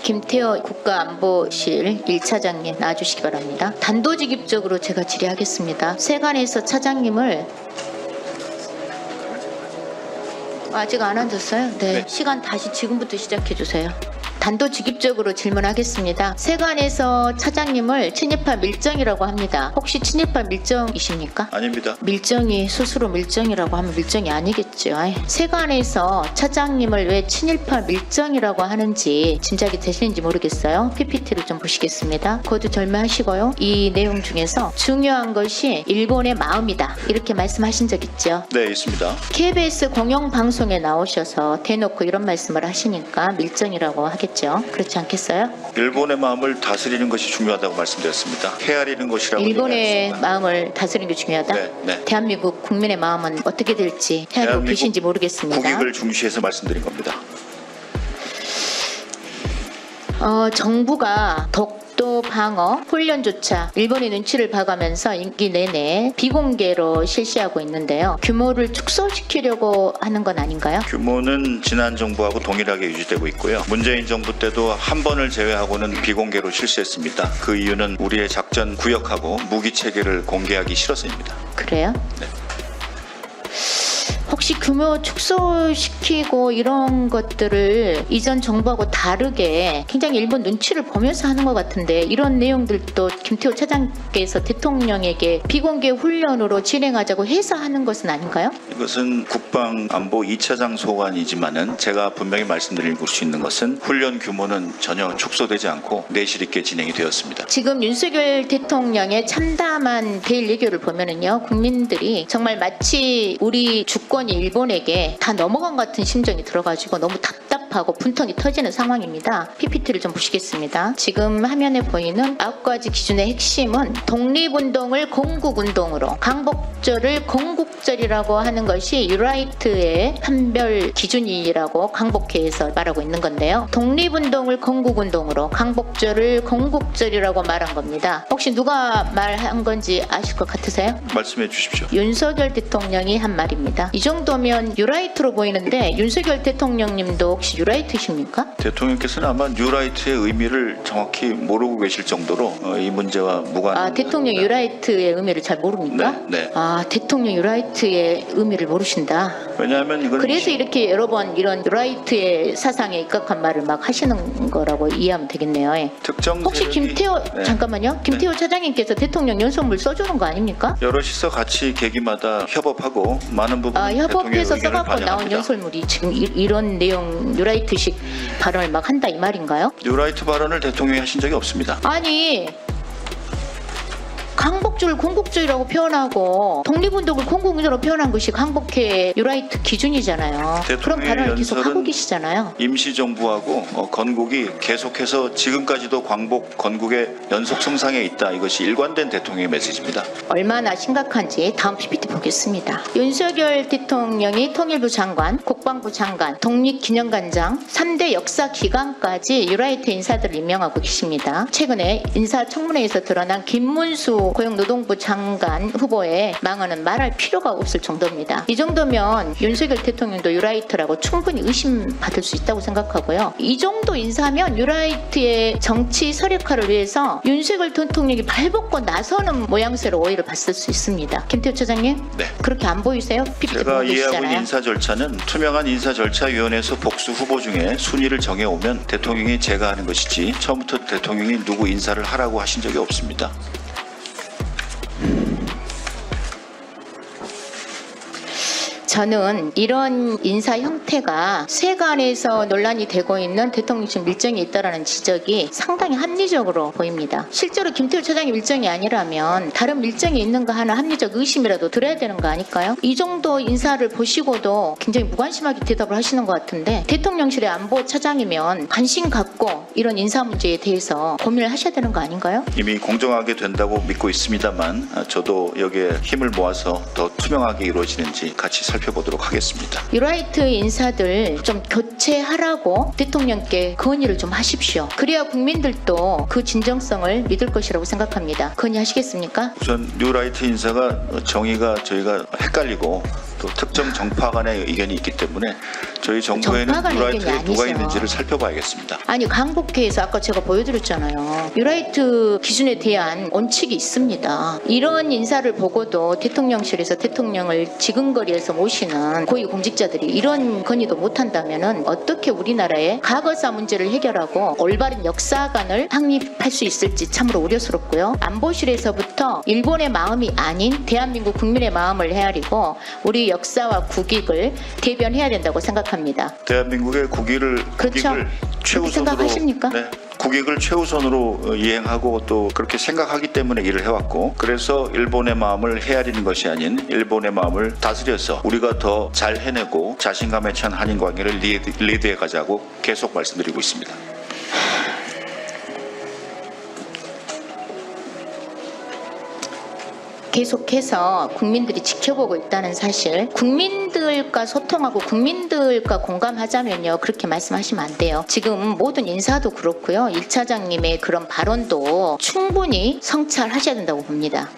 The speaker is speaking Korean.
김태호 국가안보실 1차장님 나와주시기 바랍니다. 단도직입적으로 제가 질의하겠습니다. 세관에서 차장님을 아직 안 앉았어요? 네. 시간 다시 지금부터 시작해 주세요. 단도직입적으로 질문하겠습니다. 세관에서 차장님을 친일파 밀정이라고 합니다. 혹시 친일파 밀정이십니까? 아닙니다. 밀정이 스스로 밀정이라고 하면 밀정이 아니겠죠. 세관에서 차장님을 왜 친일파 밀정이라고 하는지 짐작이 되시는지 모르겠어요. PPT를 좀 보시겠습니다. 거두절미하시고요. 이 내용 중에서 중요한 것이 일본의 마음이다. 이렇게 말씀하신 적 있죠? 네, 있습니다. KBS 공영방송에 나오셔서 대놓고 이런 말씀을 하시니까 밀정이라고 하겠죠. 그렇지 않겠어요? 일본의 마음을 다스리는 것이 중요하다고 말씀드렸습니다. 헤아리는 것이라고 일본의 얘기했습니다. 마음을 다스리는 게 중요하다? 네. 대한민국 국민의 마음은 어떻게 될지 헤아리고 계신지 모르겠습니다. 국익을 중시해서 말씀드린 겁니다. 정부가 독도 방어 훈련조차 일본의 눈치를 봐가면서 임기 내내 비공개로 실시하고 있는데요. 규모를 축소시키려고 하는 건 아닌가요? 규모는 지난 정부하고 동일하게 유지되고 있고요. 문재인 정부 때도 한 번을 제외하고는 비공개로 실시했습니다. 그 이유는 우리의 작전 구역하고 무기 체계를 공개하기 싫어서입니다. 그래요? 네. 혹시 규모 축소시키고 이런 것들을 이전 정부하고 다르게 굉장히 일본 눈치를 보면서 하는 것 같은데 이런 내용들도 김태호 차장께서 대통령에게 비공개 훈련으로 진행하자고 해서 하는 것은 아닌가요? 이것은 국방안보 2차장 소관이지만은 제가 분명히 말씀드릴 수 있는 것은 훈련 규모는 전혀 축소되지 않고 내실 있게 진행이 되었습니다. 지금 윤석열 대통령의 참담한 대일 외교를 보면은요, 국민들이 정말 마치 우리 주권이 일본에게 다 넘어간 것 같은 심정이 들어가지고 너무 답답하고 분통이 터지는 상황입니다. PPT를 좀 보시겠습니다. 지금 화면에 보이는 9가지 기준의 핵심은 독립운동을 건국운동으로, 광복절을 건국절이라고 하는 것이 유라이트의 판별 기준이라고 광복회에서 말하고 있는 건데요. 독립운동을 건국운동으로, 광복절을 건국절이라고 말한 겁니다. 혹시 누가 말한 건지 아실 것 같으세요? 말씀해 주십시오. 윤석열 대통령이 한 말입니다. 이 정도면 유라이트로 보이는데 윤석열 대통령님도 혹시 유라이트십니까? 대통령께서는 아마 뉴라이트의 의미를 정확히 모르고 계실 정도로 이 문제와 무관한. 대통령 유라이트의 의미를 잘 모릅니까? 네. 대통령 유라이트의 의미를 모르신다. 왜냐하면 이건 그래서 이렇게 여러 번 이런 유라이트의 사상에 입각한 말을 막 하시는 거라고 이해하면 되겠네요. 특정 혹시 세력이- 김태호 잠깐만요. 김태호 차장님께서 대통령 연설문 써주는 거 아닙니까? 여럿이서 같이 계기마다 협업하고 많은 부분 협업해서 써갖고 나온 연설물이 지금 이런 내용 유라이트식 발언을 막 한다 이 말인가요? 뉴라이트 발언을 대통령이 하신 적이 없습니다. 아니, 광복절 건국절이라고 표현하고 독립운동을 건국운동으로 표현한 것이 광복회 유라이트 기준이잖아요. 그런 대통령의 발언을 계속 하고 연설은 계시잖아요. 임시정부하고 건국이 계속해서 지금까지도 광복 건국의 연속성상에 있다. 이것이 일관된 대통령의 메시지입니다. 얼마나 심각한지 다음 PPT 보겠습니다. 윤석열 대통령이 통일부 장관, 국방부 장관, 독립기념관장 3대 역사기관까지 유라이트 인사들을 임명하고 계십니다. 최근에 인사청문회에서 드러난 김문수 고용노동부 장관 후보의 망언은 말할 필요가 없을 정도입니다. 이 정도면 윤석열 대통령도 유라이트라고 충분히 의심받을 수 있다고 생각하고요. 이 정도 인사면 유라이트의 정치 서력화를 위해서 윤석열 대통령이 발벗고 나서는 모양새로 오히려 봤을 수 있습니다. 김태호 차장님, 네. 그렇게 안 보이세요? PPT 제가 보고 이해하고 있는 계시잖아요. 인사 절차는 투명한 인사절차위원회에서 복수 후보 중에 순위를 정해오면 대통령이 제가 하는 것이지 처음부터 대통령이 누구 인사를 하라고 하신 적이 없습니다. 저는 이런 인사 형태가 세간에서 논란이 되고 있는 대통령실 밀정이 있다는 지적이 상당히 합리적으로 보입니다. 실제로 김태호 차장이 밀정이 아니라면 다른 밀정이 있는가 하는 합리적 의심이라도 들어야 되는 거 아닐까요? 이 정도 인사를 보시고도 굉장히 무관심하게 대답을 하시는 것 같은데 대통령실의 안보 차장이면 관심 갖고 이런 인사 문제에 대해서 고민을 하셔야 되는 거 아닌가요? 이미 공정하게 된다고 믿고 있습니다만 저도 여기에 힘을 모아서 더 투명하게 이루어지는지 같이 살펴보도록 하겠습니다. 유라이트 인사들 좀 교체 교체하라고 대통령께 건의를 좀 하십시오. 그래야 국민들도 그 진정성을 믿을 것이라고 생각합니다. 건의하시겠습니까? 우선 뉴라이트 인사가 정의가 저희가 헷갈리고 또 특정 정파 간의 의견이 있기 때문에 저희 정부에는 정파 간의 뉴라이트에 의견이 누가 아니죠. 있는지를 살펴봐야겠습니다. 아니 강북회에서 아까 제가 보여드렸잖아요. 뉴라이트 기준에 대한 원칙이 있습니다. 이런 인사를 보고도 대통령실에서 대통령을 지근거리에서 모시는 고위공직자들이 이런 건의도 못한다면 어떻게 우리나라의 과거사 문제를 해결하고 올바른 역사관을 확립할 수 있을지 참으로 우려스럽고요. 안보실에서부터 일본의 마음이 아닌 대한민국 국민의 마음을 헤아리고 우리 역사와 국익을 대변해야 된다고 생각합니다. 대한민국의 국익을 그렇죠. 최우선으로 생각하십니까? 네, 국익을 최우선으로 이행하고 또 그렇게 생각하기 때문에 일을 해왔고 그래서 일본의 마음을 헤아리는 것이 아닌 일본의 마음을 다스려서 우리가 더 잘 해내고 자신감에 찬 한일 관계를 리드해 가자고 계속 말씀드리고 있습니다. 계속해서 국민들이 지켜보고 있다는 사실, 국민들과 소통하고 국민들과 공감하자면요 그렇게 말씀하시면 안 돼요. 지금 모든 인사도 그렇고요 1차장님의 그런 발언도 충분히 성찰하셔야 된다고 봅니다.